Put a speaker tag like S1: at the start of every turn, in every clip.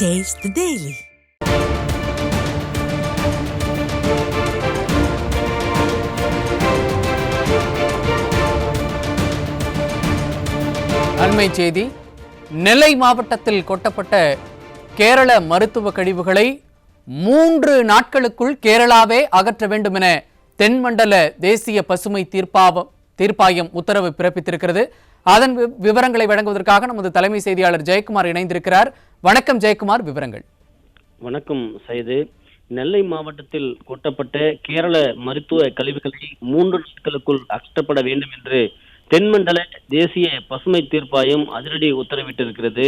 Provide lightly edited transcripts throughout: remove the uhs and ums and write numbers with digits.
S1: Taste the Daily.
S2: அண்மை செய்தி. நெல்லை மாவட்டத்தில் கொட்டப்பட்ட கேரள மருத்துவ கழிவுகளை 3 நாட்களுக்குள் கேரளாவே அகற்ற வேண்டும் என தென்மண்டல தேசிய பசுமை தீர்ப்பாயம் உத்தரவு பிறப்பித்திருக்கிறது. அதன் விவரங்களை வழங்குவதற்காக நமது தலைமை செய்தியாளர் ஜெயக்குமார் இணைந்திருக்கிறார். வணக்கம் ஜெயக்குமார், விவரங்கள்.
S3: வணக்கம் சைது. நெல்லை மாவட்டத்தில் கொட்டப்பட்ட கேரள மருத்துவ கழிவுகளை 3 நாட்களுக்குள் அகற்றப்பட வேண்டும் என்று தென்மண்டல தேசிய பசுமை தீர்ப்பாயம் அதிரடி உத்தரவிட்டிருக்கிறது.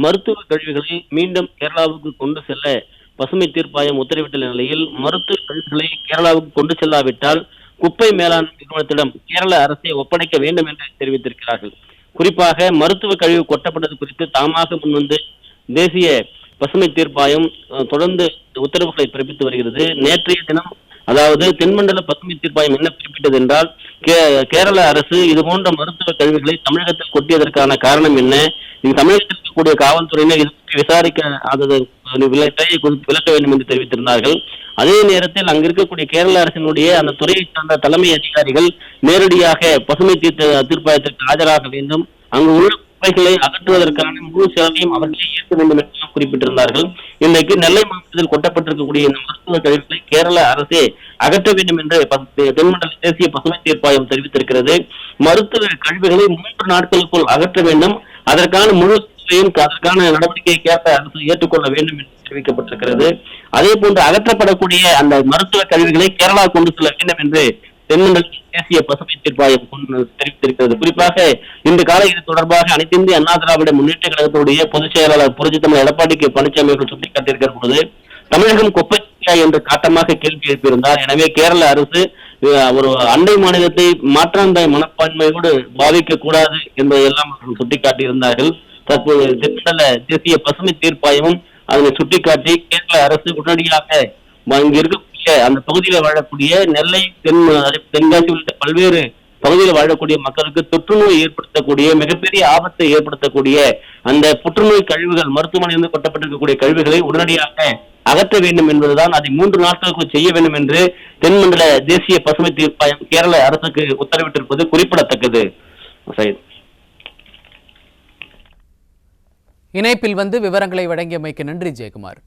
S3: மருத்துவ கழிவுகளை மீண்டும் கேரளாவுக்கு கொண்டு செல்ல பசுமை தீர்ப்பாயம் உத்தரவிட்டுள்ள நிலையில் மருத்துவ கழிவுகளை கேரளாவுக்கு கொண்டு செல்லாவிட்டால் குப்பை மேலாண்மை நிறுவனத்திடம் கேரள அரசை ஒப்படைக்க வேண்டும் என்று தெரிவித்திருக்கிறார்கள். குறிப்பாக மருத்துவ கழிவு கொட்டப்பட்டது குறித்து தாமாக முன்வந்து தேசிய பசுமை தீர்ப்பாயம் தொடர்ந்து உத்தரவுகளை பிறப்பித்து வருகிறது. நேற்றைய தினம், அதாவது தென்மண்டல பசுமை தீர்ப்பாயம் என்ன குறிப்பிட்டது என்றால், கேரள அரசு இது போன்ற மருத்துவ கழிவுகளை தமிழகத்தில் கொட்டியதற்கான காரணம் என்ன, இது தமிழகத்தில் இருக்கக்கூடிய காவல்துறையினர் இது விசாரிக்க விளக்க வேண்டும் என்று தெரிவித்திருந்தார்கள். அதே நேரத்தில் அங்கு இருக்கக்கூடிய கேரள அரசினுடைய அந்த துறையை சார்ந்த தலைமை அதிகாரிகள் நேரடியாக பசுமை தீர்ப்பாயத்திற்கு ஆஜராக வேண்டும், அங்கு உள்ள குப்பைகளை அகற்றுவதற்கான முழு செலவையும் அவர்களே ஏற்க வேண்டும் என்று குறிப்பிட்டிருந்தார்கள். இன்றைக்கு நெல்லை மாவட்டத்தில் கொட்டப்பட்டிருக்கக்கூடிய இந்த மருத்துவ கழிவுகளை கேரள அரசே அகற்ற வேண்டும் என்று தென்மண்டல தேசிய பசுமை தீர்ப்பாயம் தெரிவித்திருக்கிறது. மருத்துவ கழிவுகளை 3 நாட்களுக்குள் அகற்ற வேண்டும், அதற்கான முழு அதற்கான நடவடிக்கையை கேரள அரசு ஏற்றுக்கொள்ள வேண்டும் என்று தெரிவிக்கப்பட்டிருக்கிறது. அதே போன்று அகற்றப்படக்கூடிய அந்த மருத்துவ கழிவுகளை கேரளா கொண்டு செல்ல வேண்டும் என்று தென்மண்டல தேசிய பசுமை தீர்ப்பாயம் தெரிவித்திருக்கிறது. குறிப்பாக இந்த கால இது தொடர்பாக அனைத்து இந்திய அண்ணா திராவிட முன்னேற்ற கழகத்துடைய பொதுச் செயலாளர் புரட்சி தமிழர் எடப்பாடி கே பழனிசாமி அவர்கள் சுட்டிக்காட்டியிருக்கிற பொழுது தமிழகம் குப்பை என்று காட்டமாக கேள்வி எழுப்பியிருந்தார். எனவே கேரள அரசு ஒரு அண்டை மாநிலத்தை மாற்றாந்த மனப்பான்மையோடு பாதிக்க கூடாது என்பதையெல்லாம் அவர்கள் சுட்டிக்காட்டியிருந்தார்கள். தற்போது தென்மண்டல தேசிய பசுமை தீர்ப்பாயமும் அதனை சுட்டிக்காட்டி கேரள அரசு உடனடியாக இங்கு இருக்கக்கூடிய அந்த பகுதியில் வாழக்கூடிய நெல்லை, தென்காசி உள்ளிட்ட பல்வேறு பகுதியில் வாழக்கூடிய மக்களுக்கு தொற்றுநோய் ஏற்படுத்தக்கூடிய மிகப்பெரிய ஆபத்தை ஏற்படுத்தக்கூடிய அந்த புற்றுநோய் கழிவுகள், மருத்துவமனையிலிருந்து கொட்டப்பட்டிருக்கக்கூடிய கழிவுகளை உடனடியாக அகற்ற வேண்டும் என்பதுதான், அதை 3 நாட்களுக்கு செய்ய வேண்டும் என்று தென்மண்டல தேசிய பசுமை தீர்ப்பாயம் கேரள அரசுக்கு உத்தரவிட்டிருப்பது குறிப்பிடத்தக்கது.
S2: இணைப்பில் வந்து விவரங்களை வழங்கியமைக்கு நன்றி ஜெயக்குமார்.